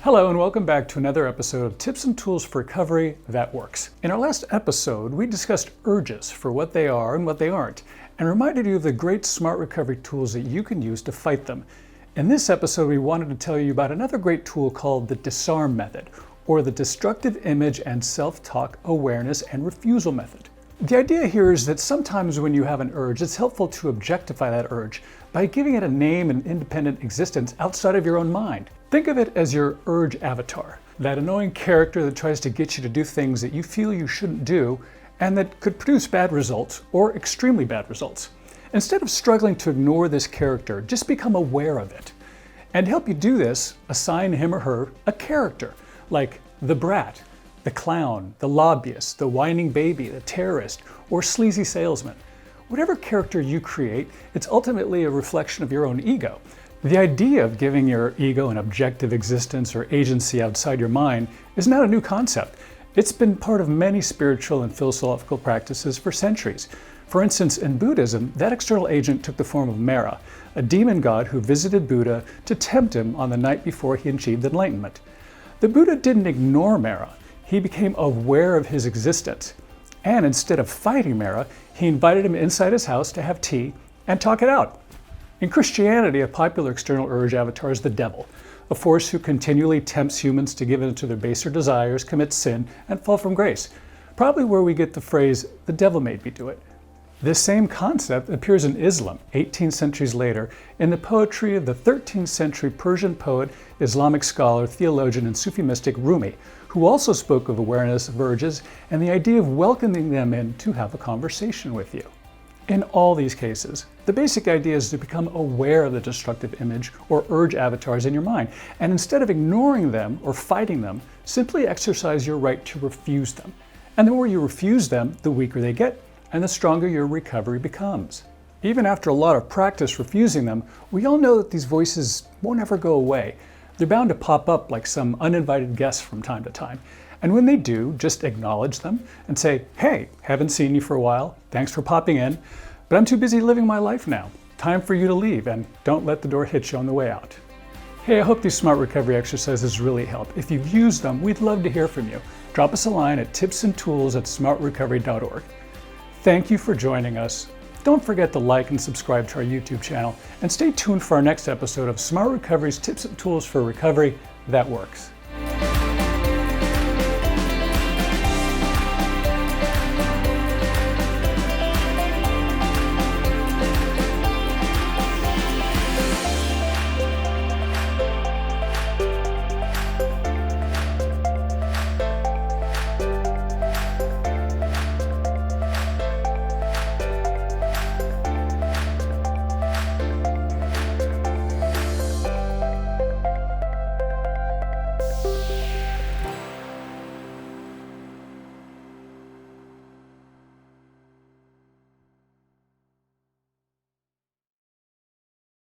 Hello and welcome back to another episode of Tips and Tools for Recovery That Works. In our last episode, we discussed urges for what they are and what they aren't, and reminded you of the great SMART recovery tools that you can use to fight them. In this episode, we wanted to tell you about another great tool called the DISARM Method, or the Destructive Image and Self-Talk Awareness and Refusal Method. The idea here is that sometimes when you have an urge, it's helpful to objectify that urge by giving it a name and independent existence outside of your own mind. Think of it as your urge avatar, that annoying character that tries to get you to do things that you feel you shouldn't do and that could produce bad results or extremely bad results. Instead of struggling to ignore this character, just become aware of it. And to help you do this, assign him or her a character, like the brat, the clown, the lobbyist, the whining baby, the terrorist, or sleazy salesman. Whatever character you create, it's ultimately a reflection of your own ego. The idea of giving your ego an objective existence or agency outside your mind is not a new concept. It's been part of many spiritual and philosophical practices for centuries. For instance, in Buddhism, that external agent took the form of Mara, a demon god who visited Buddha to tempt him on the night before he achieved enlightenment. The Buddha didn't ignore Mara. He became aware of his existence. And instead of fighting Mara, he invited him inside his house to have tea and talk it out. In Christianity, a popular external urge avatar is the devil, a force who continually tempts humans to give in to their baser desires, commit sin, and fall from grace. Probably where we get the phrase, "the devil made me do it." This same concept appears in Islam, 18 centuries later, in the poetry of the 13th century Persian poet, Islamic scholar, theologian, and Sufi mystic Rumi, who also spoke of awareness of urges and the idea of welcoming them in to have a conversation with you. In all these cases, the basic idea is to become aware of the destructive image or urge avatars in your mind, and instead of ignoring them or fighting them, simply exercise your right to refuse them. And the more you refuse them, the weaker they get, and the stronger your recovery becomes. Even after a lot of practice refusing them, we all know that these voices won't ever go away. They're bound to pop up like some uninvited guests from time to time. And when they do, just acknowledge them and say, "Hey, haven't seen you for a while. Thanks for popping in, but I'm too busy living my life now. Time for you to leave, and don't let the door hit you on the way out." Hey, I hope these SMART recovery exercises really help. If you've used them, we'd love to hear from you. Drop us a line at tipsandtools@smartrecovery.org. Thank you for joining us. Don't forget to like and subscribe to our YouTube channel, and stay tuned for our next episode of SMART Recovery's Tips and Tools for Recovery That Works.